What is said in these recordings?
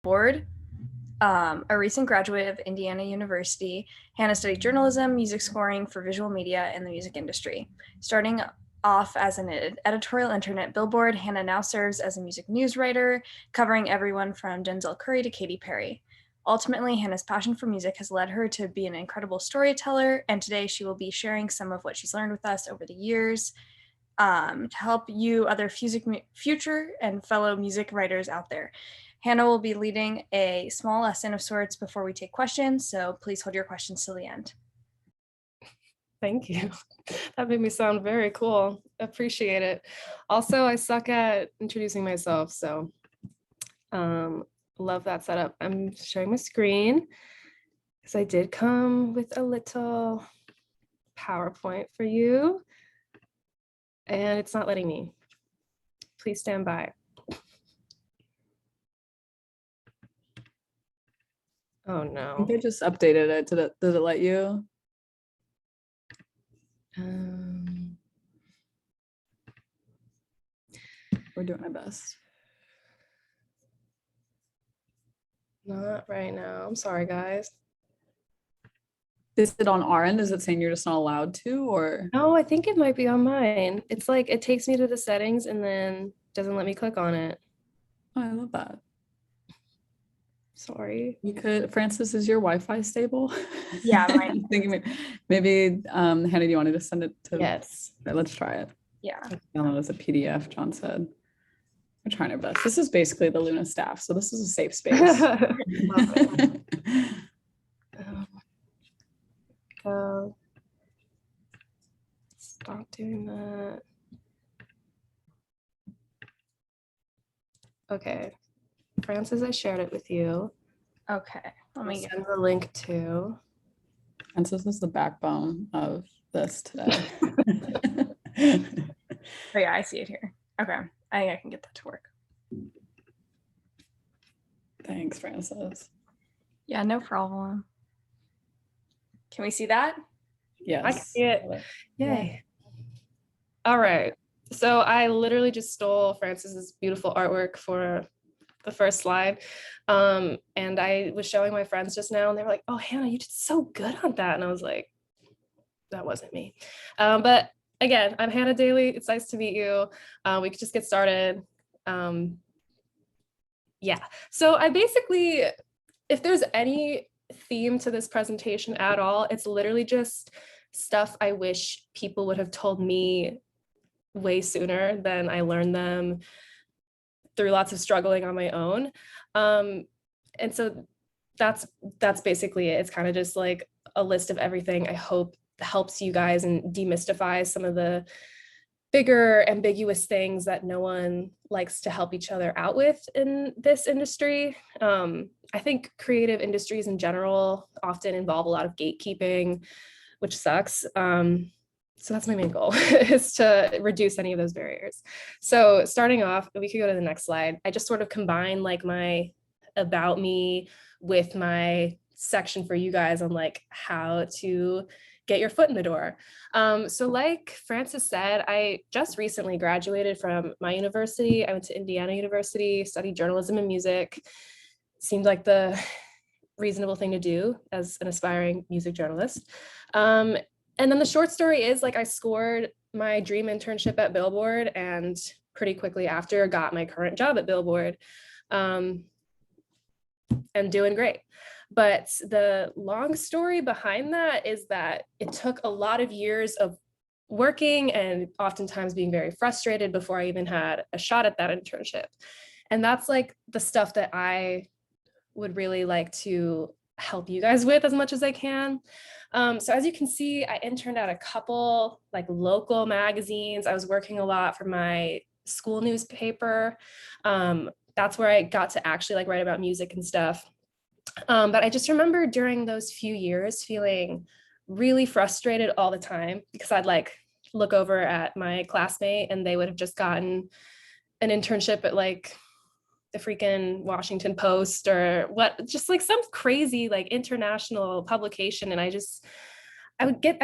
Board. A recent graduate of Indiana University, Hannah studied journalism, music scoring for visual media, and the music industry. Starting off as an editorial intern at Billboard, Hannah now serves as a music news writer, covering everyone from Denzel Curry to Katy Perry. Ultimately, Hannah's passion for music has led her to be an incredible storyteller, and today she will be sharing some of what she's learned with us over the years to help you other future and fellow music writers out there. Hannah will be leading a small lesson of sorts before we take questions, so please hold your questions till the end. Thank you. That made me sound very cool. Appreciate it. Also, I suck at introducing myself, so love that setup. I'm sharing my screen because I did come with a little PowerPoint for you, and it's not letting me. Please stand by. Oh no. I think they just updated it. Did it let you? We're doing our best. Not right now. I'm sorry, guys. Is it on our end? Is it saying you're just not allowed to, or? No, I think it might be on mine. It's like it takes me to the settings and then doesn't let me click on it. Oh, I love that. Sorry. You could, Francis, is your Wi-Fi stable? Yeah, I'm thinking maybe Hannah, do you want to just send it to? Yes. Okay, let's try it. Yeah. Download as a PDF, John said. We're trying our best. This is basically the Luna staff, so this is a safe space. Stop doing that. Okay. Francis, I shared it with you. Okay. Let me send the link to. Francis is the backbone of this today. Oh yeah, I see it here. Okay. I think I can get that to work. Thanks, Francis. Yeah, no problem. Can we see that? Yes. I can see it. Yay. All right. So I literally just stole Francis's beautiful artwork for the first slide. And I was showing my friends just now and they were like, oh, Hannah, you did so good on that. And I was like, that wasn't me. But again, I'm Hannah Dailey. It's nice to meet you. We could just get started. Yeah. So I basically, if there's any theme to this presentation at all, it's literally just stuff I wish people would have told me way sooner than I learned them through lots of struggling on my own. And so that's basically it. It's kind of just like a list of everything I hope helps you guys and demystify some of the bigger ambiguous things that no one likes to help each other out with in this industry. I think creative industries in general often involve a lot of gatekeeping, which sucks. So that's my main goal, is to reduce any of those barriers. So starting off, we could go to the next slide. I just sort of combine like my about me with my section for you guys on like how to get your foot in the door. So like Francis said, I just recently graduated from my university. I went to Indiana University, studied journalism and music. Seemed like the reasonable thing to do as an aspiring music journalist. And then the short story is like I scored my dream internship at Billboard and pretty quickly after got my current job at Billboard and doing great. But the long story behind that is that it took a lot of years of working and oftentimes being very frustrated before I even had a shot at that internship. And that's like the stuff that I would really like to help you guys with as much as I can. So as you can see, I interned at a couple like local magazines. I was working a lot for my school newspaper. That's where I got to actually like write about music and stuff. But I just remember during those few years feeling really frustrated all the time because I'd like look over at my classmate and they would have just gotten an internship at like the freaking Washington Post or what, just like some crazy like international publication. And I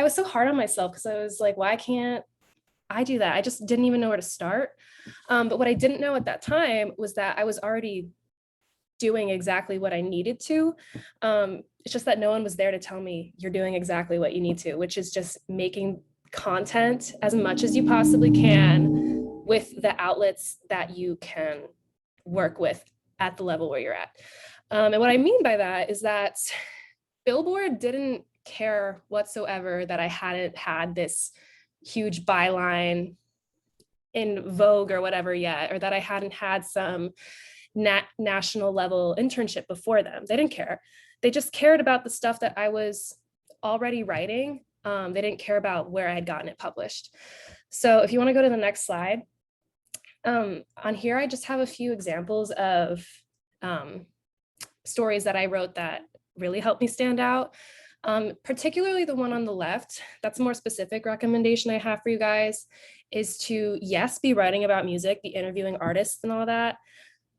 was so hard on myself because I was like, why can't I do that? I just didn't even know where to start. But what I didn't know at that time was that I was already doing exactly what I needed to. It's just that no one was there to tell me you're doing exactly what you need to, which is just making content as much as you possibly can with the outlets that you can work with at the level where you're at. And what I mean by that is that Billboard didn't care whatsoever that I hadn't had this huge byline in Vogue or whatever yet, or that I hadn't had some national level internship before them. They didn't care. They just cared about the stuff that I was already writing. They didn't care about where I had gotten it published. So if you want to go to the next slide, on here, I just have a few examples of stories that I wrote that really helped me stand out. Particularly the one on the left, that's a more specific recommendation I have for you guys, is to, yes, be writing about music, be interviewing artists and all that.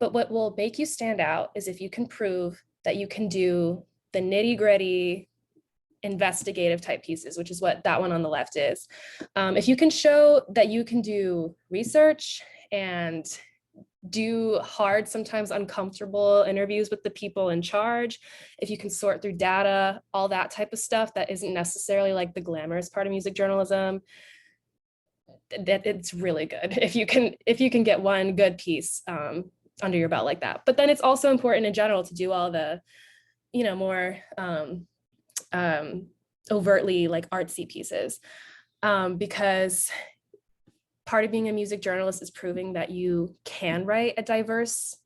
But what will make you stand out is if you can prove that you can do the nitty gritty investigative type pieces, which is what that one on the left is. If you can show that you can do research and do hard, sometimes uncomfortable interviews with the people in charge, if you can sort through data, all that type of stuff that isn't necessarily like the glamorous part of music journalism, that it's really good if you can get one good piece under your belt like that. But then it's also important in general to do all the, more overtly like artsy pieces, because part of being a music journalist is proving that you can write a diverse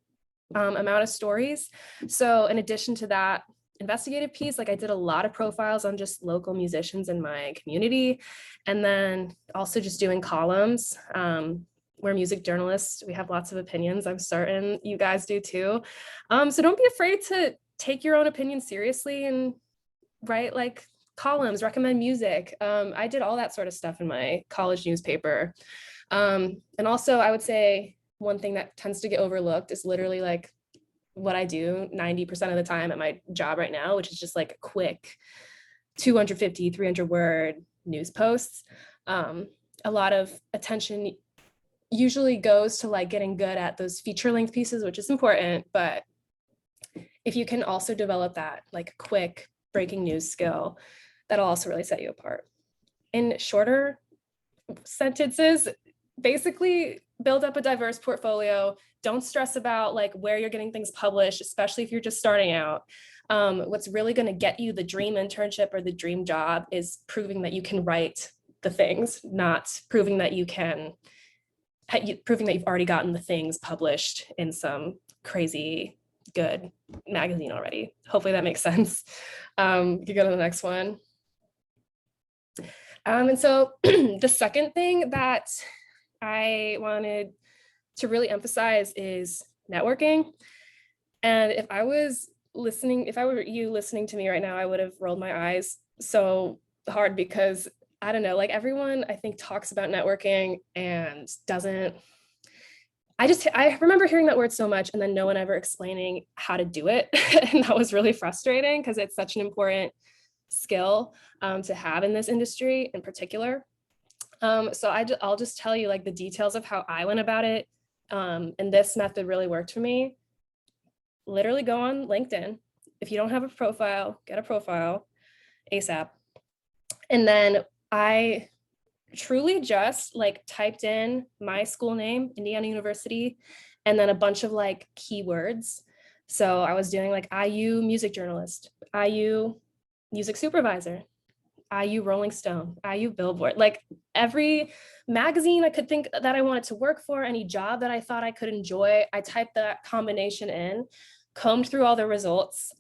amount of stories. So in addition to that investigative piece, like I did a lot of profiles on just local musicians in my community, and then also just doing columns. We're music journalists, we have lots of opinions. I'm certain you guys do too. So don't be afraid to take your own opinion seriously and write like columns, recommend music. I did all that sort of stuff in my college newspaper. And also I would say one thing that tends to get overlooked is literally like what I do 90% of the time at my job right now, which is just like a quick 250, 300 word news posts. A lot of attention usually goes to like getting good at those feature length pieces, which is important, but if you can also develop that like quick breaking news skill, that'll also really set you apart. In shorter sentences, basically build up a diverse portfolio. Don't stress about like where you're getting things published, especially if you're just starting out. What's really going to get you the dream internship or the dream job is proving that you can write the things, not proving that you can, proving that you've already gotten the things published in some crazy good magazine already. Hopefully that makes sense. You can go to the next one. And so the second thing that I wanted to really emphasize is networking. And if I were you listening to me right now, I would have rolled my eyes so hard because I don't know, like everyone I think talks about networking and doesn't. I remember hearing that word so much and then no one ever explaining how to do it. And that was really frustrating because it's such an important skill to have in this industry in particular. So I'll just tell you like the details of how I went about it. And this method really worked for me. Literally go on LinkedIn. If you don't have a profile, get a profile ASAP. And then I truly just like typed in my school name, Indiana University, and then a bunch of like keywords. So I was doing like IU music journalist, IU music supervisor, IU Rolling Stone, IU Billboard, like every magazine I could think that I wanted to work for, any job that I thought I could enjoy, I typed that combination in, combed through all the results,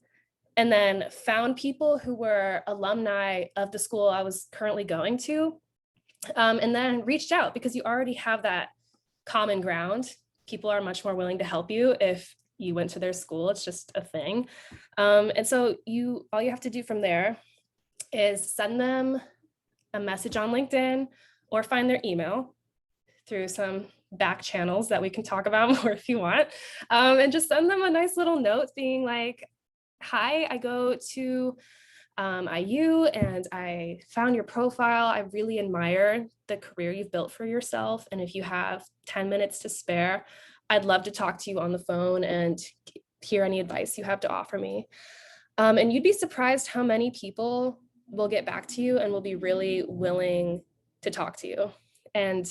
and then found people who were alumni of the school I was currently going to, and then reached out because you already have that common ground. People are much more willing to help you if you went to their school. It's just a thing. And so all you have to do from there is send them a message on LinkedIn or find their email through some back channels that we can talk about more if you want. And just send them a nice little note being like, hi, I go to IU and I found your profile. I really admire the career you've built for yourself. And if you have 10 minutes to spare, I'd love to talk to you on the phone and hear any advice you have to offer me. And you'd be surprised how many people will get back to you and will be really willing to talk to you. And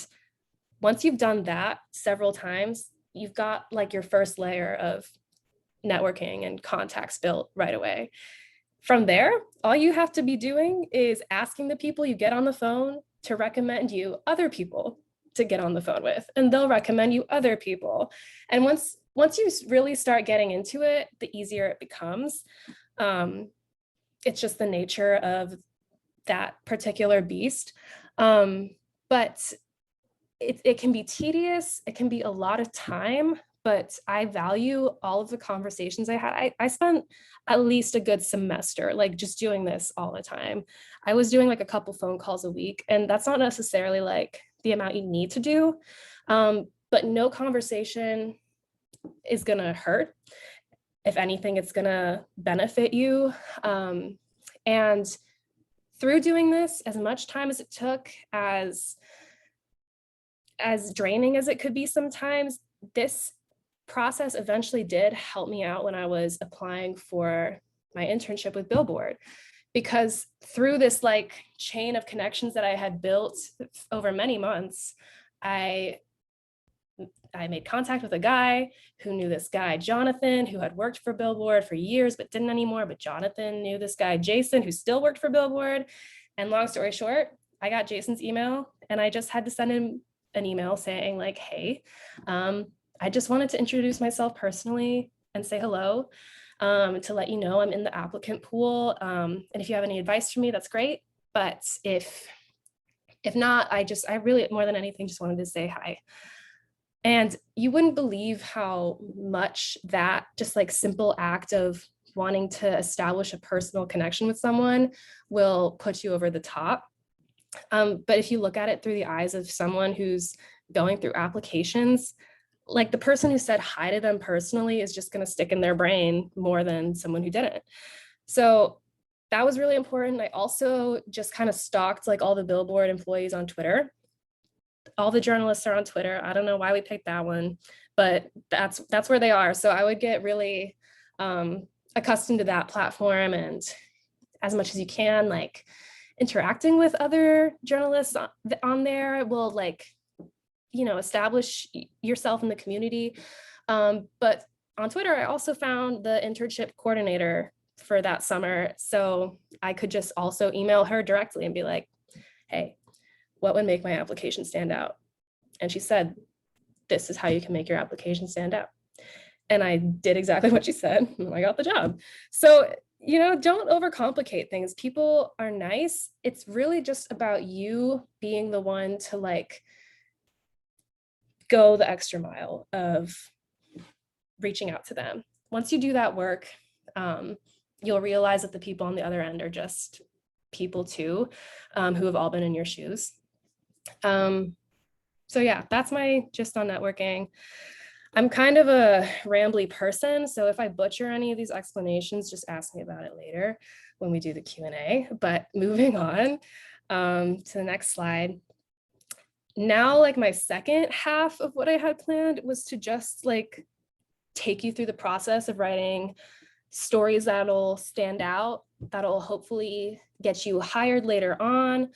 once you've done that several times, you've got like your first layer of networking and contacts built right away. From there, all you have to be doing is asking the people you get on the phone to recommend you other people to get on the phone with, and they'll recommend you other people. And once you really start getting into it, the easier it becomes. It's just the nature of that particular beast. But it can be tedious. It can be a lot of time, but I value all of the conversations I had. I spent at least a good semester, like just doing this all the time. I was doing like a couple phone calls a week, and that's not necessarily like the amount you need to do. But no conversation is gonna hurt. If anything, it's gonna benefit you. And through doing this, as much time as it took, as draining as it could be sometimes, this process eventually did help me out when I was applying for my internship with Billboard, because through this like chain of connections that I had built over many months, I made contact with a guy who knew this guy, Jonathan, who had worked for Billboard for years, but didn't anymore. But Jonathan knew this guy, Jason, who still worked for Billboard. And long story short, I got Jason's email, and I just had to send him an email saying like, hey, I just wanted to introduce myself personally and say hello, to let you know I'm in the applicant pool. And if you have any advice for me, that's great. But if not, I really, more than anything, just wanted to say hi. And you wouldn't believe how much that just like simple act of wanting to establish a personal connection with someone will put you over the top. But if you look at it through the eyes of someone who's going through applications, like the person who said hi to them personally is just going to stick in their brain more than someone who didn't. So that was really important. I also just kind of stalked like all the Billboard employees on Twitter. All the journalists are on Twitter. I don't know why we picked that one, but that's where they are. So I would get really accustomed to that platform, and as much as you can, like interacting with other journalists on there will like, you know, establish yourself in the community. But on Twitter, I also found the internship coordinator for that summer. So I could just also email her directly and be like, hey, what would make my application stand out? And she said, this is how you can make your application stand out. And I did exactly what she said, and I got the job. So, you know, don't overcomplicate things. People are nice. It's really just about you being the one to like go the extra mile of reaching out to them. Once you do that work, you'll realize that the people on the other end are just people too, who have all been in your shoes. So yeah, that's my gist on networking. I'm kind of a rambly person, so if I butcher any of these explanations, just ask me about it later when we do the Q&A. But moving on to the next slide. Now, like my second half of what I had planned was to just like take you through the process of writing stories that'll stand out, that'll hopefully get you hired later on,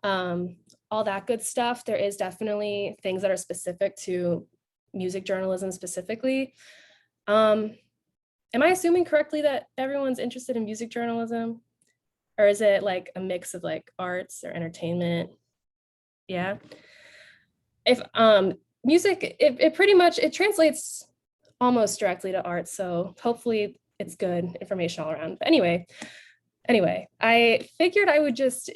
all that good stuff. There is definitely things that are specific to music journalism specifically. Am I assuming correctly that everyone's interested in music journalism? Or is it like a mix of like arts or entertainment? Yeah. If music, it pretty much, it translates almost directly to art. So hopefully it's good information all around. But anyway, I figured I would just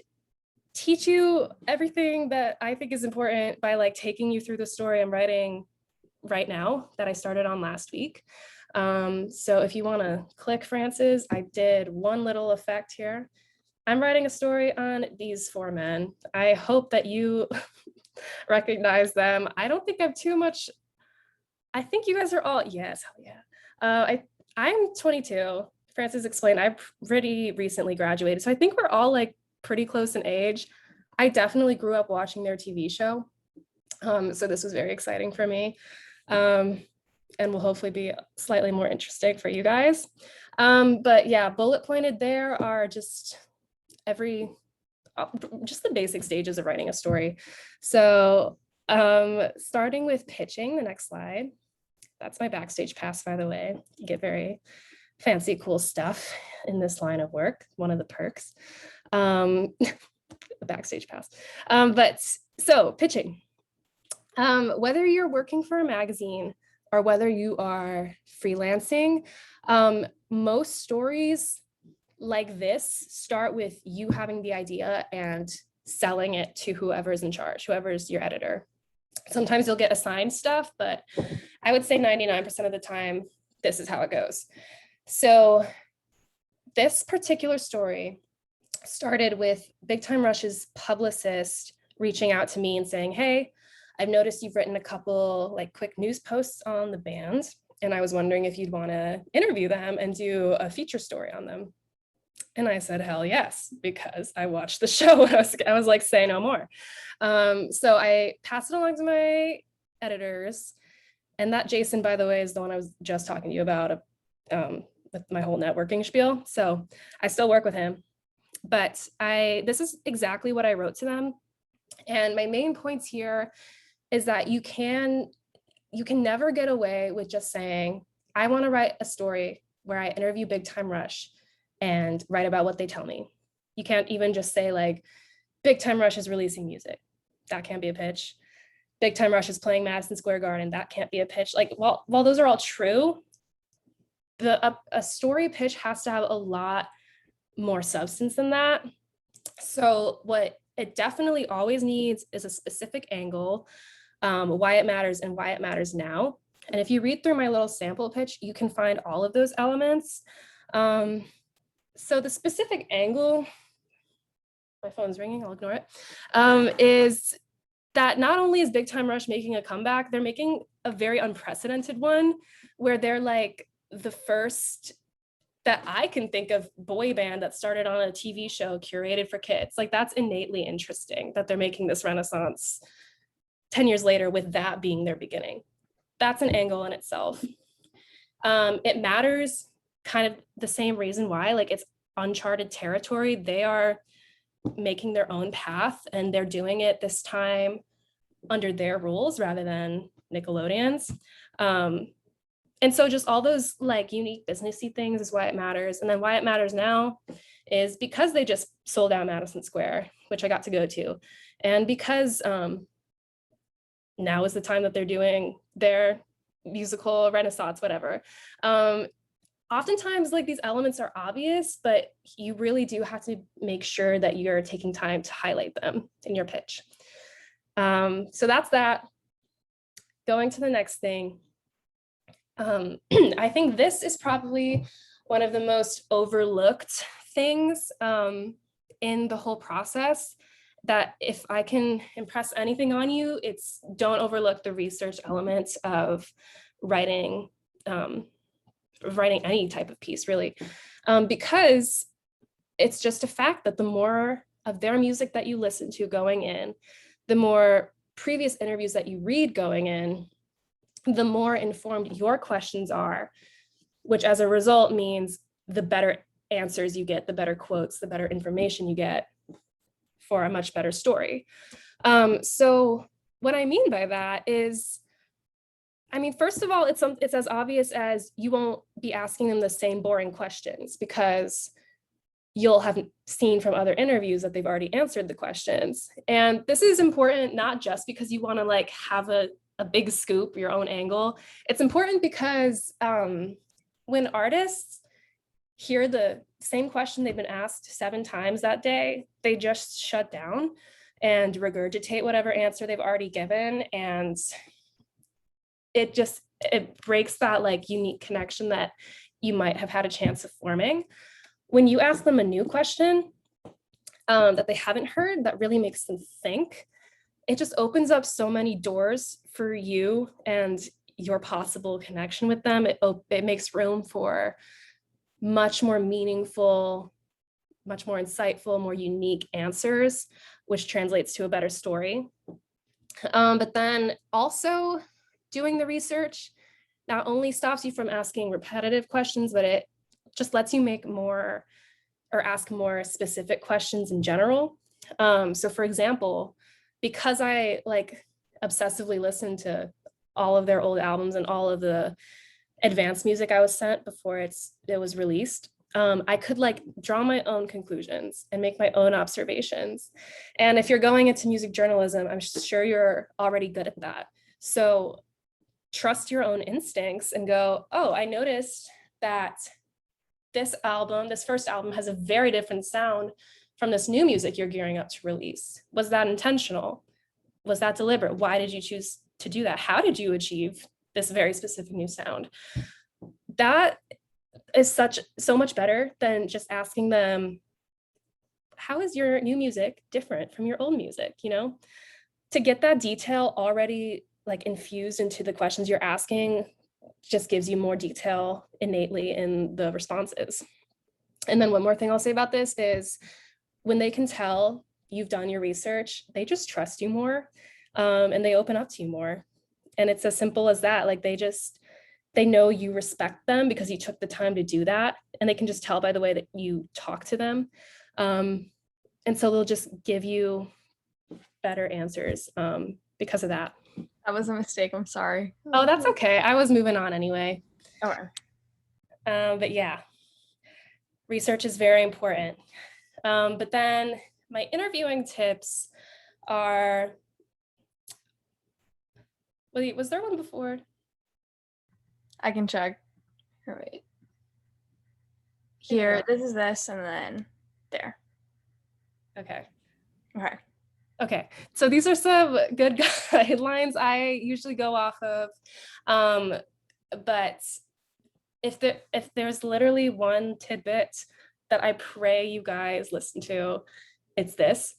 teach you everything that I think is important by like taking you through the story I'm writing right now that I started on last week. So if you want to click, Francis, I did one little effect here. I'm writing a story on these four men. I hope that you recognize them. I don't think I have too much. I think you guys are all, yes, hell yeah. I'm 22. Francis explained, I pretty recently graduated. So I think we're all like pretty close in age. I definitely grew up watching their TV show. So this was very exciting for me. and will hopefully be slightly more interesting for you guys. But yeah, bullet pointed there are just just the basic stages of writing a story. So starting with pitching, the next slide. That's my backstage pass, by the way. You get very fancy, cool stuff in this line of work, one of the perks. The backstage pass. But so pitching. Whether you're working for a magazine or whether you are freelancing, most stories like this start with you having the idea and selling it to whoever's in charge, whoever's your editor. Sometimes you'll get assigned stuff, but I would say 99% of the time, this is how it goes. So this particular story started with Big Time Rush's publicist reaching out to me and saying, hey, I've noticed you've written a couple like quick news posts on the band, and I was wondering if you'd want to interview them and do a feature story on them. And I said, hell yes, because I watched the show. I was like, say no more. So I passed it along to my editors. And that Jason, by the way, is the one I was just talking to you about with my whole networking spiel. So I still work with him. But this is exactly what I wrote to them. And my main points here is that you can never get away with just saying, I want to write a story where I interview Big Time Rush and write about what they tell me. You can't even just say like, Big Time Rush is releasing music. That can't be a pitch. Big Time Rush is playing Madison Square Garden. That can't be a pitch. Like, while those are all true, a story pitch has to have a lot more substance than that. So what it definitely always needs is a specific angle, why it matters and why it matters now. And if you read through my little sample pitch, you can find all of those elements. So the specific angle, my phone's ringing, I'll ignore it, is that not only is Big Time Rush making a comeback, they're making a very unprecedented one where they're like the first that I can think of boy band that started on a TV show curated for kids. Like, that's innately interesting that they're making this renaissance 10 years later with that being their beginning. That's an angle in itself. It matters kind of the same reason why, like, it's uncharted territory. They are making their own path and they're doing it this time under their rules rather than Nickelodeon's. And so just all those like unique businessy things is why it matters. And then why it matters now is because they just sold out Madison Square, which I got to go to. And because now is the time that they're doing their musical renaissance, whatever. Oftentimes like these elements are obvious, but you really do have to make sure that you're taking time to highlight them in your pitch. So that's that. Going to the next thing. I think this is probably one of the most overlooked things in the whole process, that if I can impress anything on you, it's don't overlook the research elements of writing any type of piece, really, because it's just a fact that the more of their music that you listen to going in, the more previous interviews that you read going in, the more informed your questions are, which as a result means the better answers you get, the better quotes, the better information you get for a much better story. So what I mean by that is, I mean, first of all, it's as obvious as you won't be asking them the same boring questions because you'll have seen from other interviews that they've already answered the questions. And this is important, not just because you want to like have a big scoop, your own angle. It's important because when artists hear the same question they've been asked 7 times that day, they just shut down and regurgitate whatever answer they've already given. And it breaks that like unique connection that you might have had a chance of forming. When you ask them a new question that they haven't heard, that really makes them think, it just opens up so many doors for you and your possible connection with them. It makes room for much more meaningful, much more insightful, more unique answers, which translates to a better story. But then also doing the research not only stops you from asking repetitive questions, but it just lets you make more or ask more specific questions in general. So for example, because I like obsessively listen to all of their old albums and all of the advanced music I was sent before it was released, I could like draw my own conclusions and make my own observations. And if you're going into music journalism, I'm sure you're already good at that. So trust your own instincts and go, oh, I noticed that this first album has a very different sound from this new music you're gearing up to release. Was that intentional? Was that deliberate? Why did you choose to do that? How did you achieve this very specific new sound? That is so much better than just asking them, how is your new music different from your old music? You know, to get that detail already like infused into the questions you're asking just gives you more detail innately in the responses. And then one more thing I'll say about this is when they can tell you've done your research, they just trust you more, and they open up to you more. And it's as simple as that. Like they know you respect them because you took the time to do that. And they can just tell by the way that you talk to them. And so they'll just give you better answers because of that. That was a mistake. I'm sorry. Oh, that's okay. I was moving on anyway. Okay. But yeah, research is very important. But then my interviewing tips are, wait, was there one before? I can check. All right. Here, this is this, and then there. Okay. Okay. Okay, so these are some good guidelines I usually go off of. But if there's literally one tidbit that I pray you guys listen to, it's this.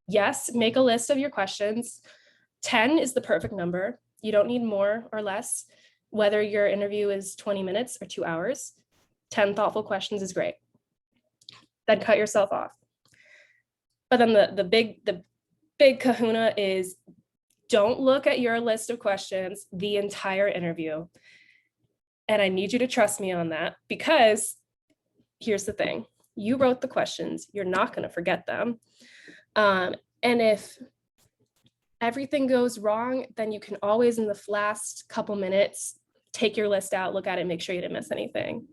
Yes, make a list of your questions. 10 is the perfect number. You don't need more or less, whether your interview is 20 minutes or 2 hours. 10 thoughtful questions is great. Then cut yourself off. But then the big kahuna is don't look at your list of questions the entire interview. And I need you to trust me on that, because here's the thing. You wrote the questions. You're not going to forget them. And if everything goes wrong, then you can always in the last couple minutes, take your list out, look at it, make sure you didn't miss anything.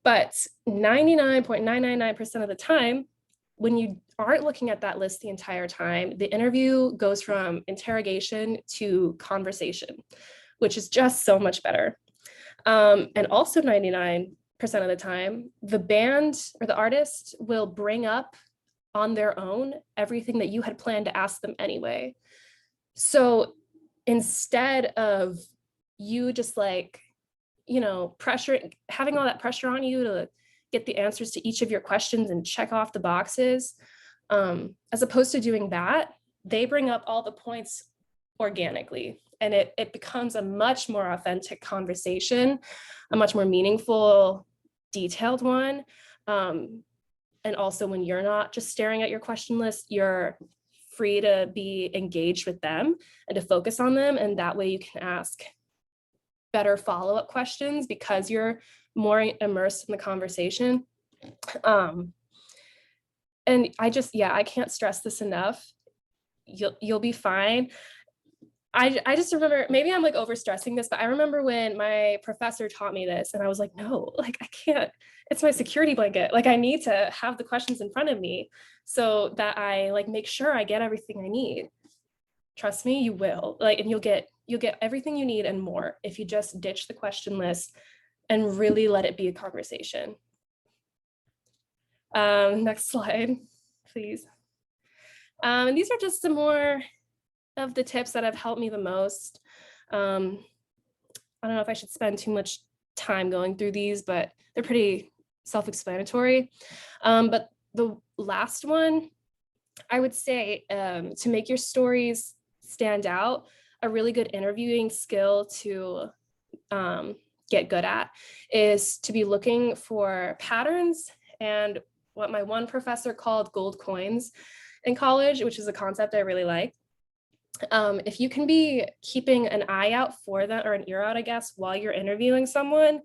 But 99.999% of the time, when you aren't looking at that list the entire time, the interview goes from interrogation to conversation, which is just so much better. And also 99% of the time, the band or the artist will bring up on their own everything that you had planned to ask them anyway. So instead of you just like, you know, having all that pressure on you to get the answers to each of your questions and check off the boxes, as opposed to doing that, they bring up all the points organically, and it becomes a much more authentic conversation, a much more meaningful, detailed one. And also when you're not just staring at your question list, you're free to be engaged with them and to focus on them. And that way you can ask better follow-up questions because you're more immersed in the conversation. And I can't stress this enough. You'll be fine. I just remember, maybe I'm like overstressing this, but I remember when my professor taught me this and I was like, no, like I can't, it's my security blanket. Like I need to have the questions in front of me so that I like make sure I get everything I need. Trust me, you will. Like, and you'll get everything you need and more if you just ditch the question list and really let it be a conversation. Next slide, please. And these are just some more of the tips that have helped me the most. I don't know if I should spend too much time going through these, but they're pretty self-explanatory. But the last one, I would say, to make your stories stand out, a really good interviewing skill to get good at is to be looking for patterns and what my one professor called gold coins in college, which is a concept I really like. If you can be keeping an eye out for them, or an ear out, I guess, while you're interviewing someone,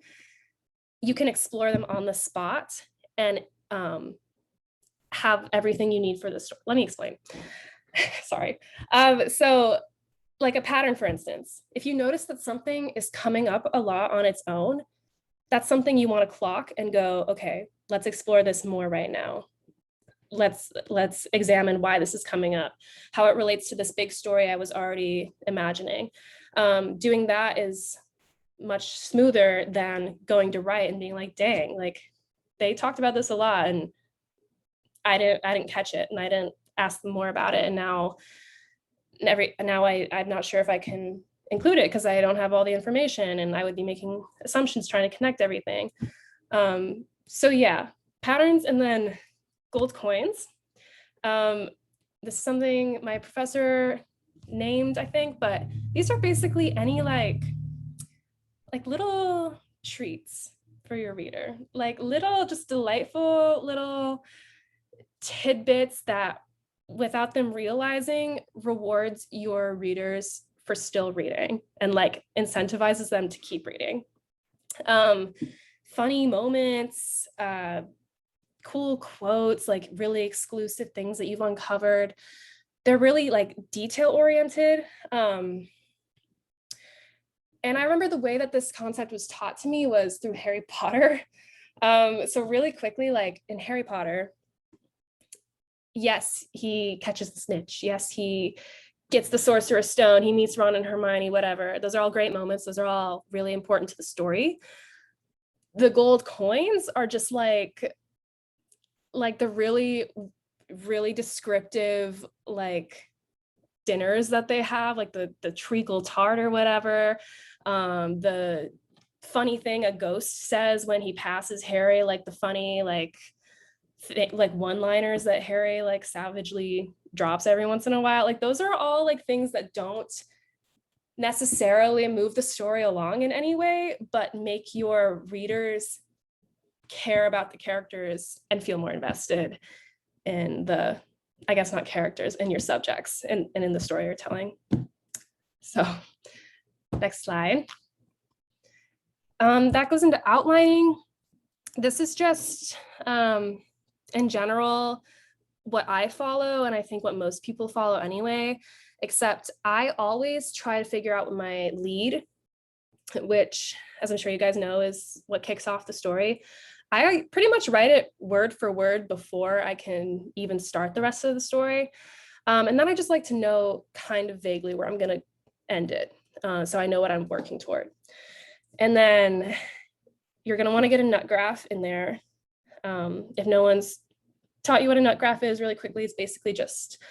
you can explore them on the spot and have everything you need for the story. Let me explain. Sorry. So like a pattern, for instance, if you notice that something is coming up a lot on its own, that's something you want to clock and go, okay, let's explore this more right now. Let's examine why this is coming up, how it relates to this big story I was already imagining. Doing that is much smoother than going to write and being like, dang, like they talked about this a lot and I didn't catch it and I didn't ask them more about it. And now I'm not sure if I can include it because I don't have all the information and I would be making assumptions trying to connect everything. So yeah, patterns and then gold coins. This is something my professor named, I think, but these are basically any like little treats for your reader, like little just delightful little tidbits that without them realizing rewards your readers for still reading and like incentivizes them to keep reading. Funny moments, cool quotes, like really exclusive things that you've uncovered. They're really like detail oriented. And I remember the way that this concept was taught to me was through Harry Potter. So really quickly, like in Harry Potter, yes, he catches the snitch. Yes, he gets the Sorcerer's Stone. He meets Ron and Hermione, whatever. Those are all great moments. Those are all really important to the story. The gold coins are just like the really, really descriptive, like dinners that they have, like the treacle tart or whatever. The funny thing a ghost says when he passes Harry, like the funny, like one-liners that Harry like savagely drops every once in a while. Like those are all like things that don't necessarily move the story along in any way, but make your readers care about the characters and feel more invested in the, I guess not characters, in your subjects and in the story you're telling. So next slide. That goes into outlining. This is just in general what I follow, and I think what most people follow anyway, except I always try to figure out what my lead, which, as I'm sure you guys know, is what kicks off the story. I pretty much write it word for word before I can even start the rest of the story. And then I just like to know kind of vaguely where I'm going to end it, so I know what I'm working toward. And then you're going to want to get a nut graph in there. If no one's taught you what a nut graph is, really quickly, it's basically just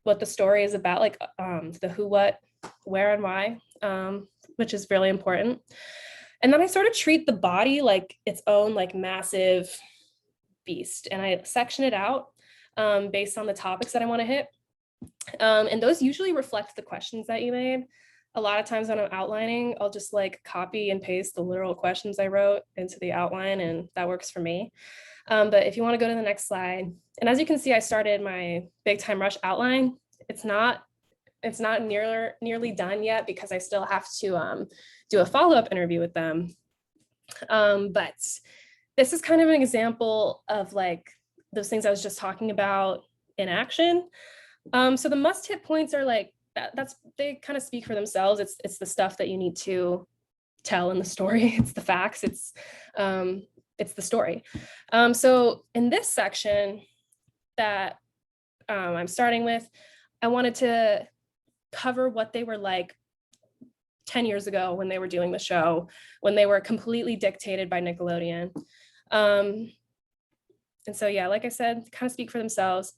what the story is about, like the who, what, where, and why, which is really important. And then I sort of treat the body like its own like massive beast, and I section it out based on the topics that I want to hit. And those usually reflect the questions that you made. A lot of times when I'm outlining, I'll just like copy and paste the literal questions I wrote into the outline, and that works for me. But if you want to go to the next slide, and as you can see, I started my Big Time Rush outline. It's not nearly done yet because I still have to do a follow-up interview with them. But this is kind of an example of like those things I was just talking about in action. So the must hit points are like they kind of speak for themselves. It's the stuff that you need to tell in the story. It's the facts. It's the story. So in this section that I'm starting with, I wanted to cover what they were like 10 years ago when they were doing the show, when they were completely dictated by Nickelodeon. And so, yeah, like I said, kind of speak for themselves,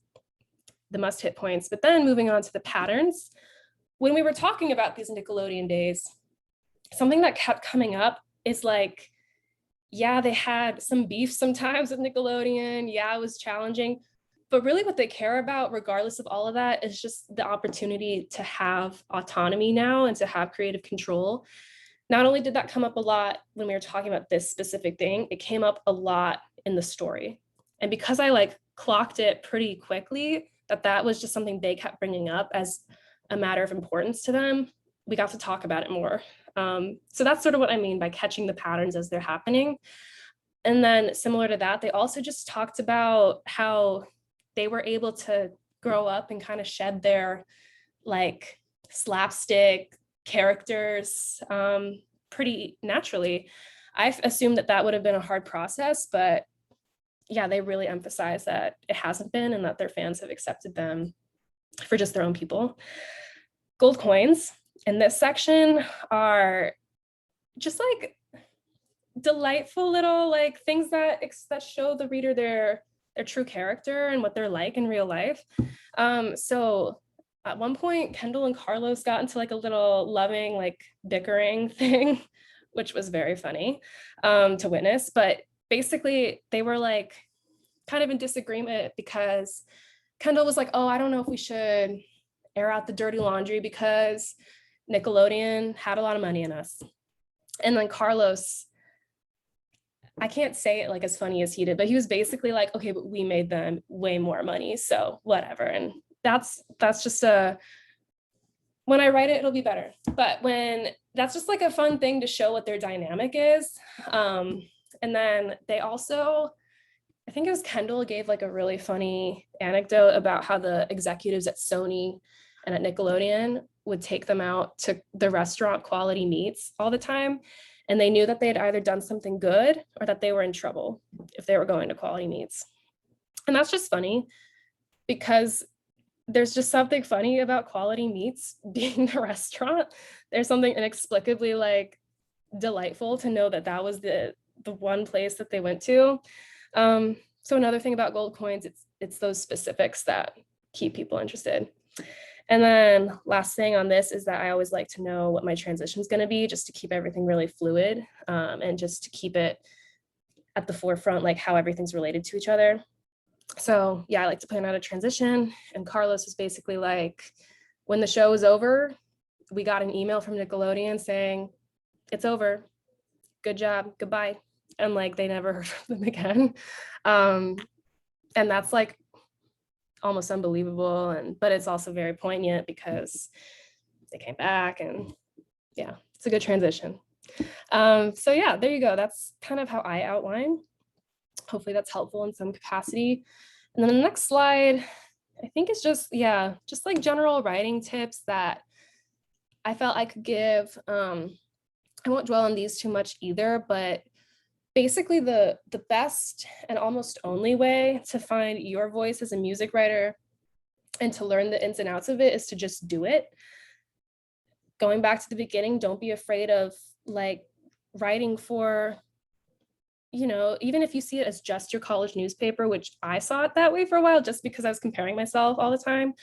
the must hit points, but then moving on to the patterns. When we were talking about these Nickelodeon days, something that kept coming up is like, yeah, they had some beef sometimes with Nickelodeon. Yeah, it was challenging. But really what they care about, regardless of all of that, is just the opportunity to have autonomy now and to have creative control. Not only did that come up a lot when we were talking about this specific thing, it came up a lot in the story. And because I like clocked it pretty quickly, that was just something they kept bringing up as a matter of importance to them, we got to talk about it more. So that's sort of what I mean by catching the patterns as they're happening. And then similar to that, they also just talked about how they were able to grow up and kind of shed their like slapstick characters pretty naturally. I've assumed that that would have been a hard process, but yeah, they really emphasize that it hasn't been and that their fans have accepted them for just their own people. Gold coins in this section are just like delightful little like things that show the reader their true character and what they're like in real life. So at one point, Kendall and Carlos got into like a little loving, like bickering thing, which was very funny to witness. But basically, they were like kind of in disagreement because Kendall was like, oh, I don't know if we should air out the dirty laundry because Nickelodeon had a lot of money in us. And then Carlos, I can't say it like as funny as he did, but he was basically like, okay, but we made them way more money, so whatever. And that's just when I write it, it'll be better. But when that's just like a fun thing to show what their dynamic is. And then they also, I think it was Kendall gave like a really funny anecdote about how the executives at Sony and at Nickelodeon would take them out to the restaurant Quality Meats all the time. And they knew that they had either done something good or that they were in trouble if they were going to Quality Meats. And that's just funny because there's just something funny about Quality Meats being the restaurant. There's something inexplicably like delightful to know that that was the one place that they went to. So another thing about gold coins, it's those specifics that keep people interested. And then last thing on this is that I always like to know what my transition is going to be just to keep everything really fluid and just to keep it at the forefront, like how everything's related to each other. So yeah, I like to plan out a transition. And Carlos was basically like, when the show was over, we got an email from Nickelodeon saying, it's over. Good job. Goodbye. And like, they never heard from them again. And that's like almost unbelievable. But it's also very poignant because they came back and yeah, it's a good transition. So yeah, there you go. That's kind of how I outline. Hopefully that's helpful in some capacity. And then the next slide, I think is just like general writing tips that I felt I could give. I won't dwell on these too much either, but basically the best and almost only way to find your voice as a music writer and to learn the ins and outs of it is to just do it. Going back to the beginning, don't be afraid of like writing for, you know, even if you see it as just your college newspaper, which I saw it that way for a while, just because I was comparing myself all the time.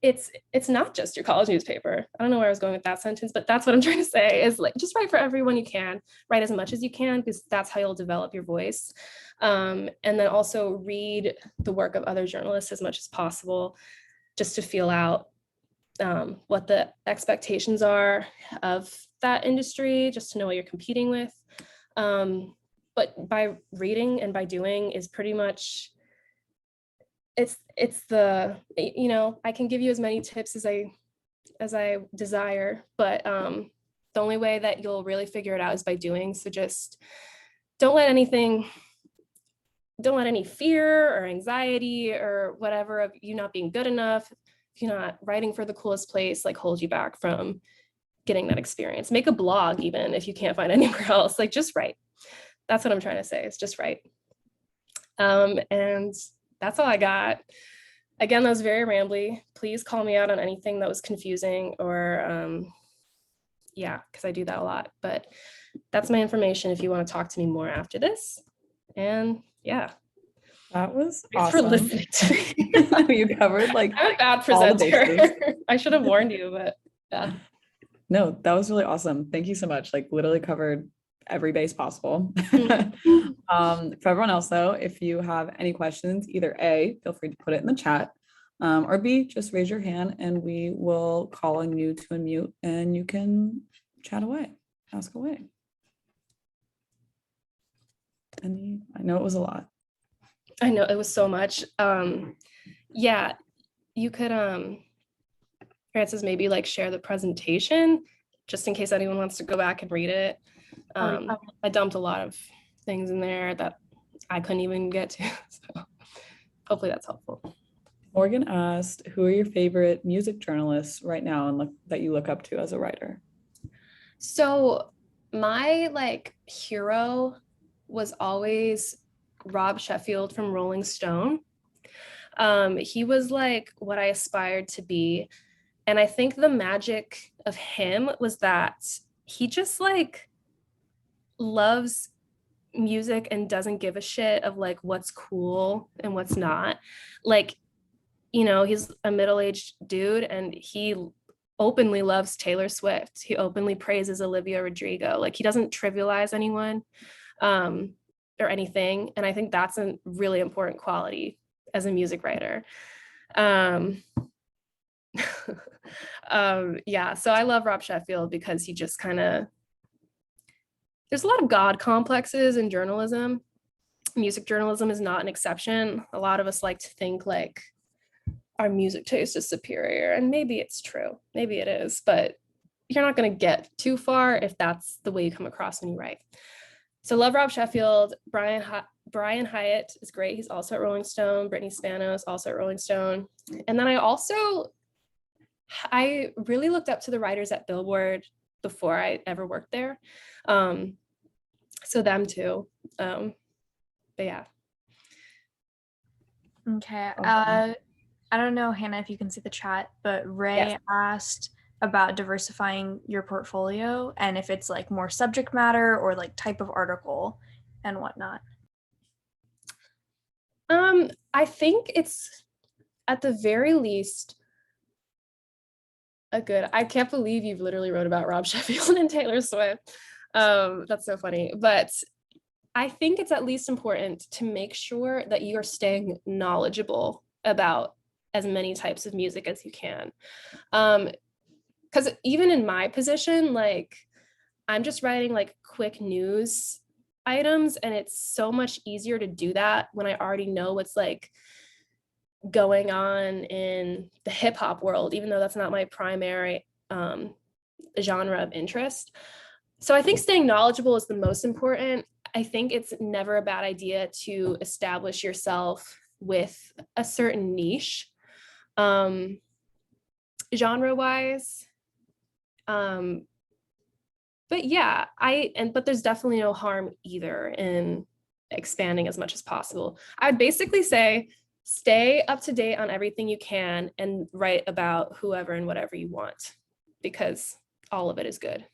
It's not just your college newspaper. I don't know where I was going with that sentence, but that's what I'm trying to say is like, just write for everyone you can, write as much as you can, because that's how you'll develop your voice. And then also read the work of other journalists as much as possible, just to feel out what the expectations are of that industry, just to know what you're competing with. But by reading and by doing is pretty much, it's the, you know, I can give you as many tips as I desire, but the only way that you'll really figure it out is by doing. So just don't let any fear or anxiety or whatever of you not being good enough, if you're not writing for the coolest place, like hold you back from getting that experience. Make a blog even if you can't find anywhere else, like just write. That's what I'm trying to say, is just write. And that's all I got. Again, that was very rambly. Please call me out on anything that was confusing or yeah, because I do that a lot, but that's my information if you want to talk to me more after this. And yeah. That was Thanks awesome. for listening to me. You covered like I'm a bad presenter. I should have warned you, but yeah. No, that was really awesome. Thank you so much. Like literally covered every base possible. For everyone else though, if you have any questions, either A, feel free to put it in the chat, or B, just raise your hand and we will call on you to unmute and you can chat away, ask away. I know it was a lot. I know it was so much. Yeah, you could, Francis, maybe like share the presentation just in case anyone wants to go back and read it. I dumped a lot of things in there that I couldn't even get to. So hopefully that's helpful. Morgan asked, who are your favorite music journalists right now and that you look up to as a writer? So my like hero was always Rob Sheffield from Rolling Stone. He was like what I aspired to be. And I think the magic of him was that he just like loves music and doesn't give a shit of like what's cool and what's not. Like, you know, he's a middle-aged dude and he openly loves Taylor Swift. He openly praises Olivia Rodrigo. Like he doesn't trivialize anyone or anything. And I think that's a really important quality as a music writer. Yeah, so I love Rob Sheffield because he just kind of, there's a lot of God complexes in journalism. Music journalism is not an exception. A lot of us like to think like our music taste is superior, and maybe it's true, maybe it is, but you're not going to get too far if that's the way you come across when you write. So love Rob Sheffield. Brian Hyatt is great. He's also at Rolling Stone. Brittany Spanos also at Rolling Stone. And then I really looked up to the writers at Billboard before I ever worked there. So them too. But yeah. Okay. I don't know, Hannah, if you can see the chat, but Ray asked about diversifying your portfolio and if it's like more subject matter or like type of article and whatnot. I think it's at the very least I can't believe you've literally wrote about Rob Sheffield and Taylor Swift. That's so funny. But I think it's at least important to make sure that you are staying knowledgeable about as many types of music as you can. Because even in my position, like I'm just writing like quick news items, and it's so much easier to do that when I already know what's like going on in the hip hop world, even though that's not my primary genre of interest. So I think staying knowledgeable is the most important. I think it's never a bad idea to establish yourself with a certain niche, genre-wise. But yeah, but there's definitely no harm either in expanding as much as possible. I'd basically say stay up to date on everything you can and write about whoever and whatever you want, because all of it is good.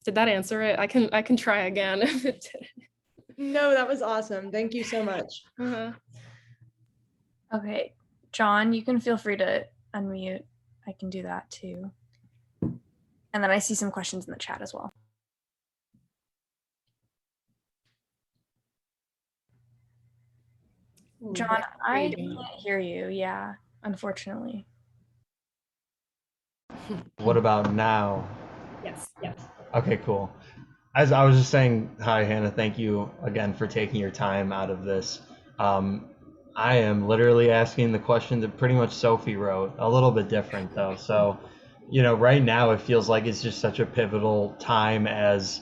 Did that answer it? I can try again if it didn't. No, that was awesome. Thank you so much. Okay, John, you can feel free to unmute. I can do that too. And then I see some questions in the chat as well. John, I can't hear you. Yeah, unfortunately. What about now? Yes. Okay, cool. As I was just saying, hi, Hannah, thank you again for taking your time out of this. I am literally asking the question that pretty much Sophie wrote, a little bit different though. So, right now it feels like it's just such a pivotal time as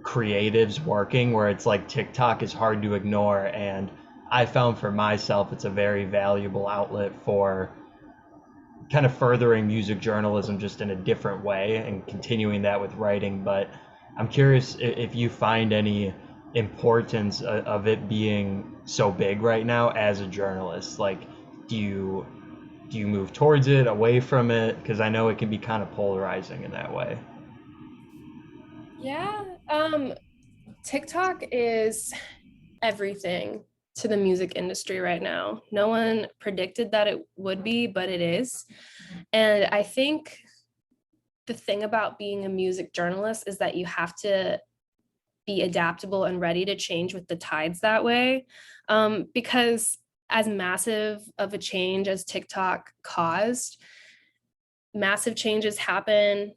creatives working, where it's like TikTok is hard to ignore. And I found for myself, it's a very valuable outlet for kind of furthering music journalism just in a different way and continuing that with writing. But I'm curious if you find any importance of it being so big right now as a journalist. Like, do you move towards it, away from it? Because I know it can be kind of polarizing in that way. Yeah. TikTok is everything to the music industry right now. No one predicted that it would be, but it is. And I think the thing about being a music journalist is that you have to be adaptable and ready to change with the tides that way. Because as massive of a change as TikTok caused, massive changes happen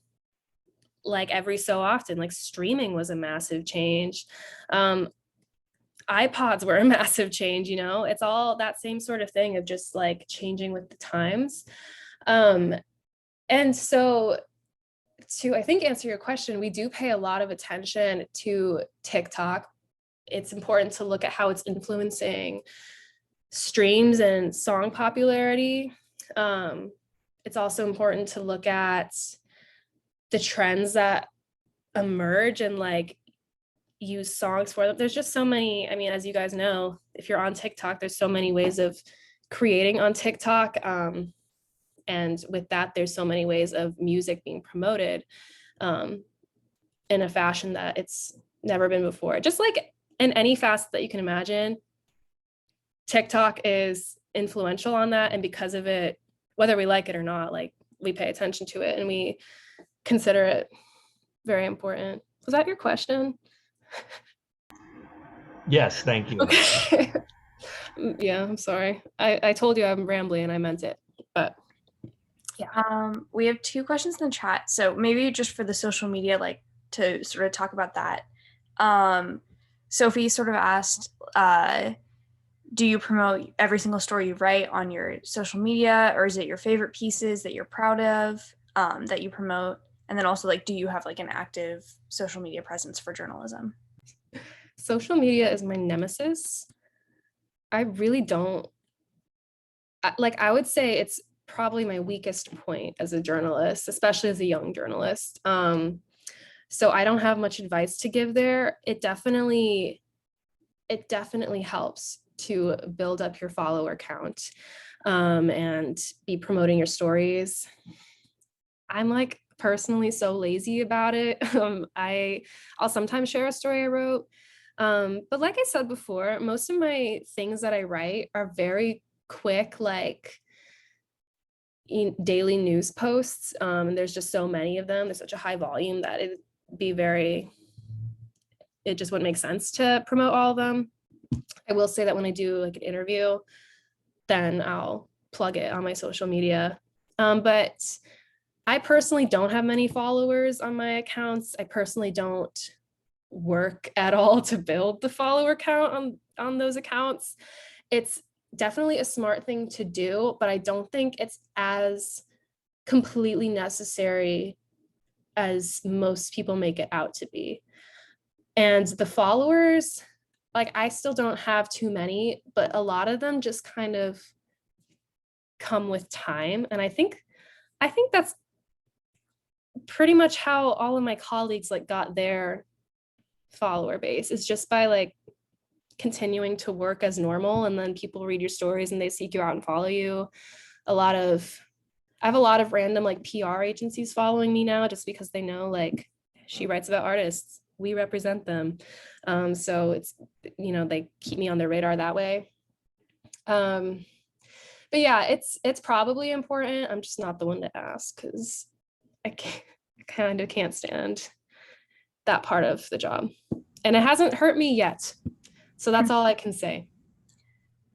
like every so often. Like streaming was a massive change. iPods were a massive change, you know, it's all that same sort of thing of just like changing with the times. And so to, I think, answer your question, we do pay a lot of attention to TikTok. It's important to look at how it's influencing streams and song popularity. It's also important to look at the trends that emerge and like use songs for them. There's just so many, I mean, as you guys know, if you're on TikTok, there's so many ways of creating on TikTok. And with that, there's so many ways of music being promoted in a fashion that it's never been before. Just like in any facet that you can imagine, TikTok is influential on that. And because of it, whether we like it or not, like we pay attention to it and we consider it very important. Was that your question? Yes, thank you. Okay. Yeah, I'm sorry. I told you I'm rambling and I meant it, but yeah. We have 2 questions in the chat. So maybe just for the social media, like to sort of talk about that. Sophie sort of asked, do you promote every single story you write on your social media, or is it your favorite pieces that you're proud of that you promote? And then also, like, do you have like an active social media presence for journalism? Social media is my nemesis. I really don't, like, I would say it's probably my weakest point as a journalist, especially as a young journalist. So I don't have much advice to give there. It definitely helps to build up your follower count and be promoting your stories. I'm like personally so lazy about it. I'll sometimes share a story I wrote. But like I said before, most of my things that I write are very quick, like daily news posts. And there's just so many of them. There's such a high volume that it just wouldn't make sense to promote all of them. I will say that when I do like an interview, then I'll plug it on my social media. But I personally don't have many followers on my accounts. I personally don't work at all to build the follower count on those accounts. It's definitely a smart thing to do, but I don't think it's as completely necessary as most people make it out to be. And the followers, like, I still don't have too many, but a lot of them just kind of come with time. And I think that's pretty much how all of my colleagues like got their follower base, is just by like continuing to work as normal, and then people read your stories and they seek you out and follow you. I have a lot of random like PR agencies following me now just because they know like she writes about artists, we represent them. So it's, you know, they keep me on their radar that way. But yeah, it's probably important. I'm just not the one to ask because I kind of can't stand that part of the job. And it hasn't hurt me yet. So that's all I can say.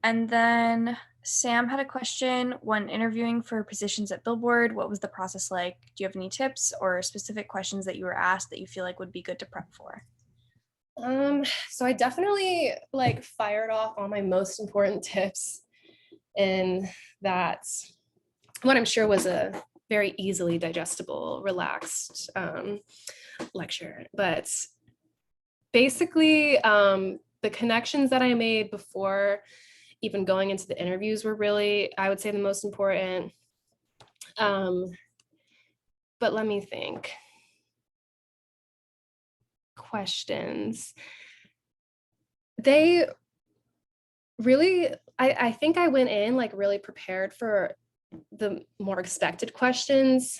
And then Sam had a question. When interviewing for positions at Billboard, what was the process like? Do you have any tips or specific questions that you were asked that you feel like would be good to prep for? So I definitely like fired off all my most important tips in that, what I'm sure was a very easily digestible, relaxed lecture. But basically, the connections that I made before even going into the interviews were really, I would say, the most important. But let me think. Questions. They really, I think I went in like really prepared for the more expected questions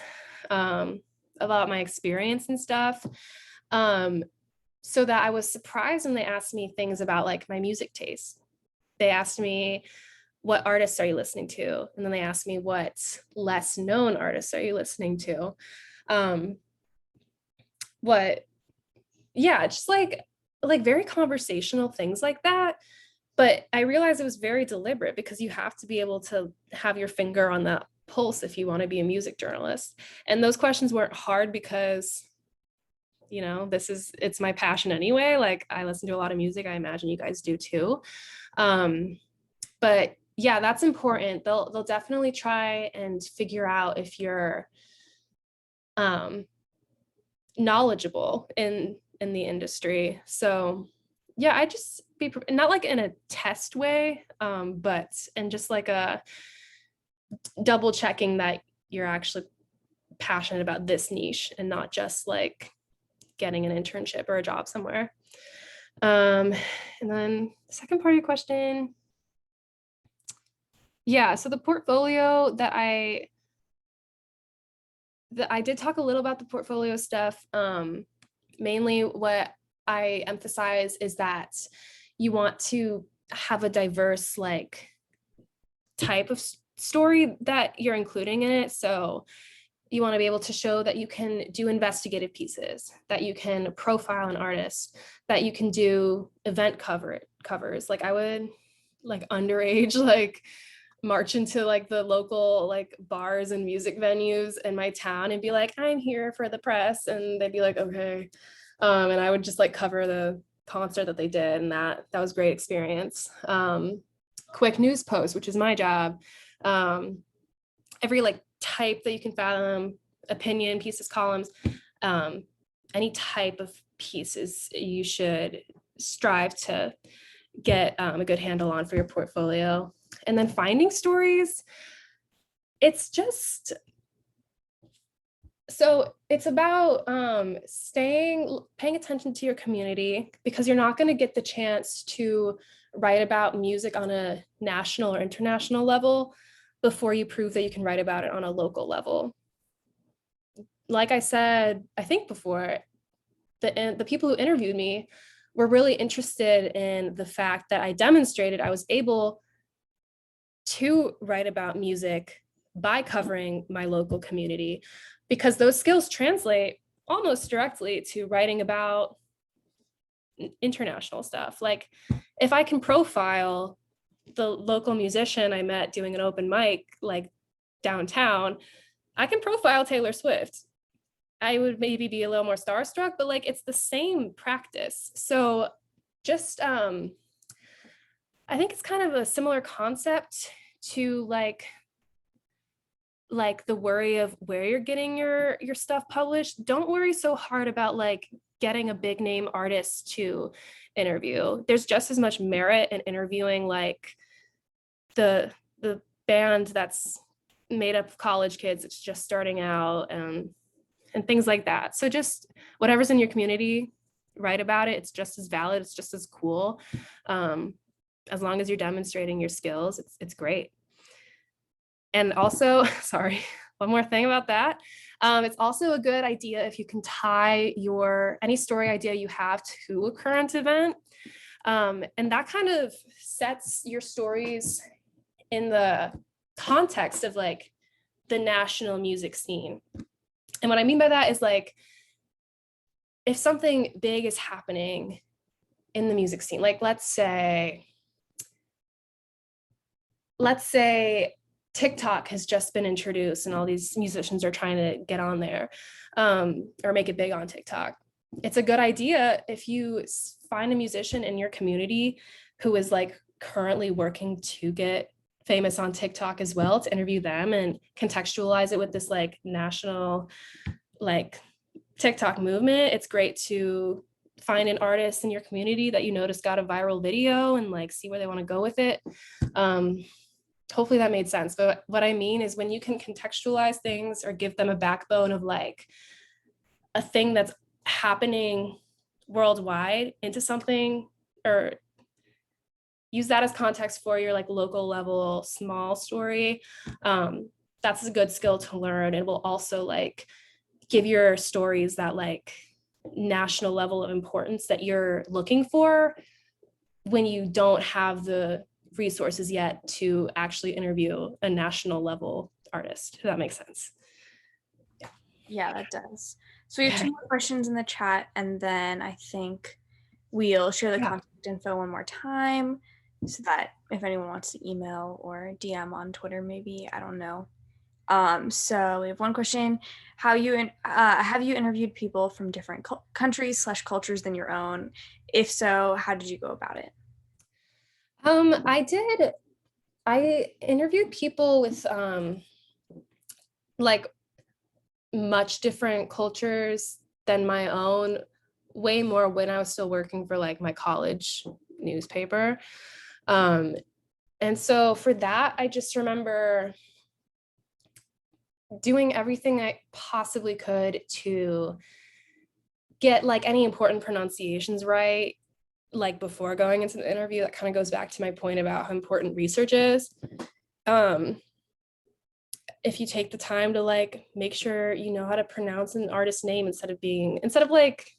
about my experience and stuff. So that I was surprised when they asked me things about like my music taste. They asked me, what artists are you listening to? And then they asked me, what less known artists are you listening to? Just like very conversational things like that. But I realized it was very deliberate because you have to be able to have your finger on that pulse if you want to be a music journalist. And those questions weren't hard because you know, it's my passion anyway. Like I listen to a lot of music. I imagine you guys do too. But yeah, that's important. They'll definitely try and figure out if you're knowledgeable in the industry. So yeah, I just be not like in a test way, but and just like a double checking that you're actually passionate about this niche and not just like getting an internship or a job somewhere. And then the second part of your question, yeah, so the portfolio that I did talk a little about the portfolio stuff. Mainly what I emphasize is that you want to have a diverse like type of story that you're including in it. So you want to be able to show that you can do investigative pieces, that you can profile an artist, that you can do event covers. Like I would like underage, like march into like the local like bars and music venues in my town and be like, I'm here for the press. And they'd be like, okay. And I would just like cover the concert that they did. And that was a great experience. Quick news post, which is my job. Every like type that you can fathom, opinion pieces, columns, any type of pieces you should strive to get a good handle on for your portfolio. And then finding stories, it's just, so it's about paying attention to your community, because you're not going to get the chance to write about music on a national or international level before you prove that you can write about it on a local level. Like I said, I think before, the people who interviewed me were really interested in the fact that I demonstrated I was able to write about music by covering my local community, because those skills translate almost directly to writing about international stuff. Like if I can profile the local musician I met doing an open mic like downtown, I can profile Taylor Swift. I would maybe be a little more starstruck, but like it's the same practice. So just I think it's kind of a similar concept to like the worry of where you're getting your stuff published. Don't worry so hard about like getting a big name artist to interview. There's just as much merit in interviewing like the band that's made up of college kids that's just starting out and things like that. So just whatever's in your community, write about it. It's just as valid. It's just as cool. As long as you're demonstrating your skills, it's great. And also, sorry, one more thing about that. It's also a good idea if you can tie any story idea you have to a current event. And that kind of sets your stories in the context of like the national music scene. And what I mean by that is like, if something big is happening in the music scene, like let's say TikTok has just been introduced and all these musicians are trying to get on there or make it big on TikTok. It's a good idea if you find a musician in your community who is like currently working to get famous on TikTok as well, to interview them and contextualize it with this like national like TikTok movement. It's great to find an artist in your community that you notice got a viral video and like see where they want to go with it. Hopefully that made sense. But what I mean is when you can contextualize things or give them a backbone of like a thing that's happening worldwide into something, or use that as context for your like local level small story, that's a good skill to learn. It will also like give your stories that like national level of importance that you're looking for when you don't have the resources yet to actually interview a national level artist. If that makes sense. Yeah, that does. So we have 2 more questions in the chat, and then I think we'll share the contact info one more time so that if anyone wants to email or DM on Twitter, maybe, I don't know. So we have one question: have you interviewed people from different countries/cultures than your own? If so, how did you go about it? I did. I interviewed people with like much different cultures than my own, way more when I was still working for like my college newspaper. And so for that, I just remember doing everything I possibly could to get like any important pronunciations right, like before going into the interview. That kind of goes back to my point about how important research is. If you take the time to like make sure you know how to pronounce an artist's name instead of like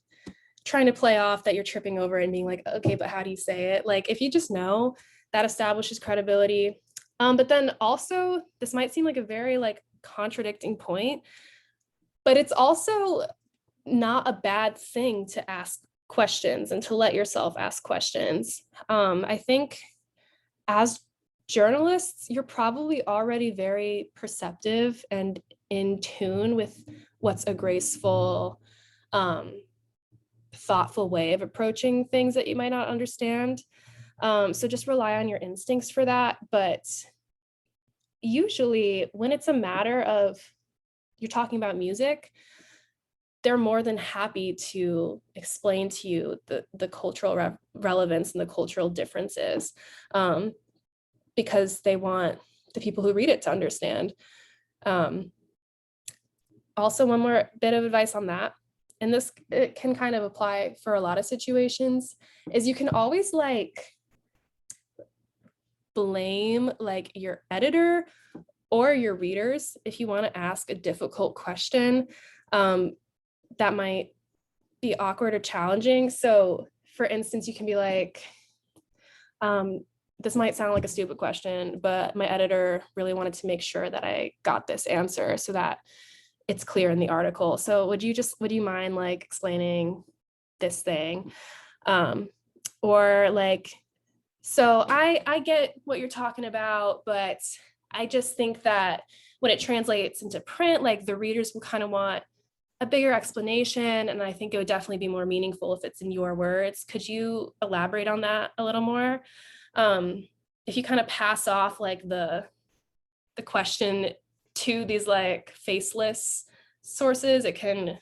trying to play off that you're tripping over and being like, okay, but how do you say it? Like if you just know, that establishes credibility. But then also, this might seem like a very like contradicting point, but it's also not a bad thing to ask questions and to let yourself ask questions. I think as journalists, you're probably already very perceptive and in tune with what's a graceful, thoughtful way of approaching things that you might not understand. So just rely on your instincts for that. But usually when it's a matter of you're talking about music, they're more than happy to explain to you the cultural relevance and the cultural differences, because they want the people who read it to understand. Also, one more bit of advice on that, and this it can kind of apply for a lot of situations, is you can always like blame like your editor or your readers if you want to ask a difficult question that might be awkward or challenging. So for instance, you can be like, this might sound like a stupid question, but my editor really wanted to make sure that I got this answer so that it's clear in the article. So would you mind like explaining this thing? Or like, so I get what you're talking about, but I just think that when it translates into print, like the readers will kind of want a bigger explanation. And I think it would definitely be more meaningful if it's in your words. Could you elaborate on that a little more? If you kind of pass off like the question to these like faceless sources, it can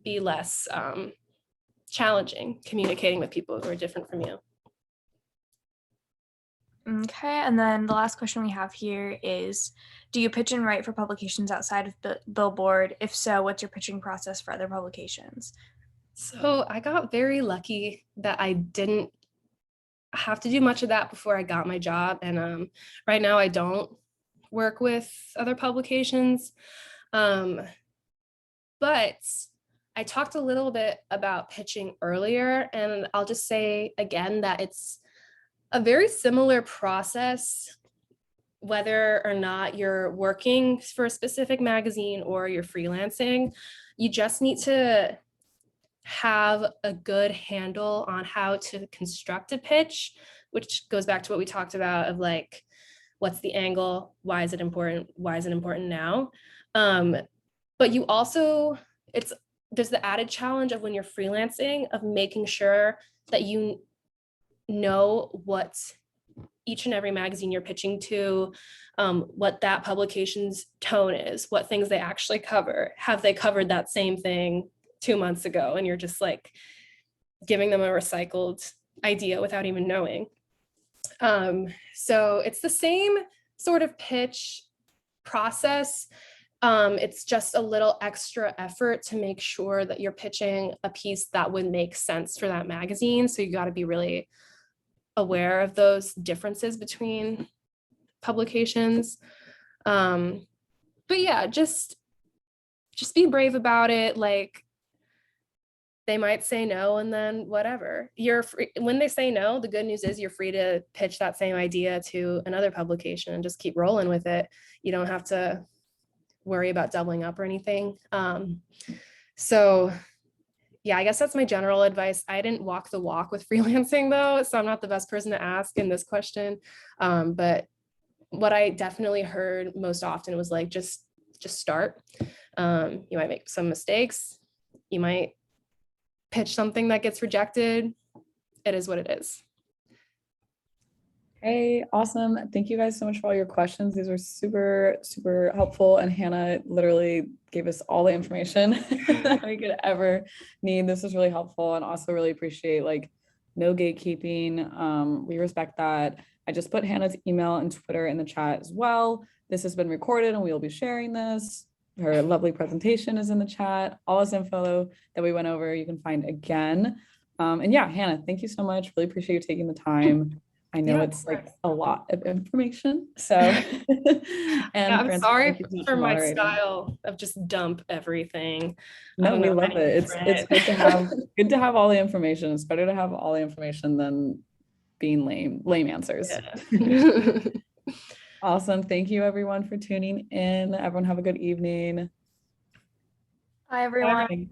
be less challenging communicating with people who are different from you. Okay, and then the last question we have here is, do you pitch and write for publications outside of Billboard? If so, what's your pitching process for other publications? So I got very lucky that I didn't have to do much of that before I got my job. And right now I don't work with other publications. But I talked a little bit about pitching earlier, and I'll just say again that it's a very similar process, whether or not you're working for a specific magazine or you're freelancing. You just need to have a good handle on how to construct a pitch, which goes back to what we talked about of like, what's the angle? Why is it important? Why is it important now? But you also, there's the added challenge of when you're freelancing of making sure that you know what each and every magazine you're pitching to, what that publication's tone is, what things they actually cover. Have they covered that same thing 2 months ago? And you're just like giving them a recycled idea without even knowing. So it's the same sort of pitch process. It's just a little extra effort to make sure that you're pitching a piece that would make sense for that magazine. So you got to be really aware of those differences between publications. But yeah, just be brave about it. Like, they might say no, and then whatever. You're free. When they say no, the good news is you're free to pitch that same idea to another publication and just keep rolling with it. You don't have to worry about doubling up or anything. So yeah, I guess that's my general advice. I didn't walk the walk with freelancing though, so I'm not the best person to ask in this question. But what I definitely heard most often was like, just just start. You might make some mistakes. You might pitch something that gets rejected. It is what it is. Hey, awesome. Thank you guys so much for all your questions. These were super, super helpful. And Hannah literally gave us all the information that we could ever need. This was really helpful, and also really appreciate like no gatekeeping. We respect that. I just put Hannah's email and Twitter in the chat as well. This has been recorded and we will be sharing this. Her lovely presentation is in the chat. All this info that we went over, you can find again. And yeah, Hannah, thank you so much. Really appreciate you taking the time. I know it's like a lot of information. So, and I'm Francis, sorry thank you so much for my moderating. style of just dump everything. No, we love it. It's good to have all the information. It's better to have all the information than being lame answers. Yeah. Awesome. Thank you everyone for tuning in. Everyone have a good evening. Bye, everyone. Bye.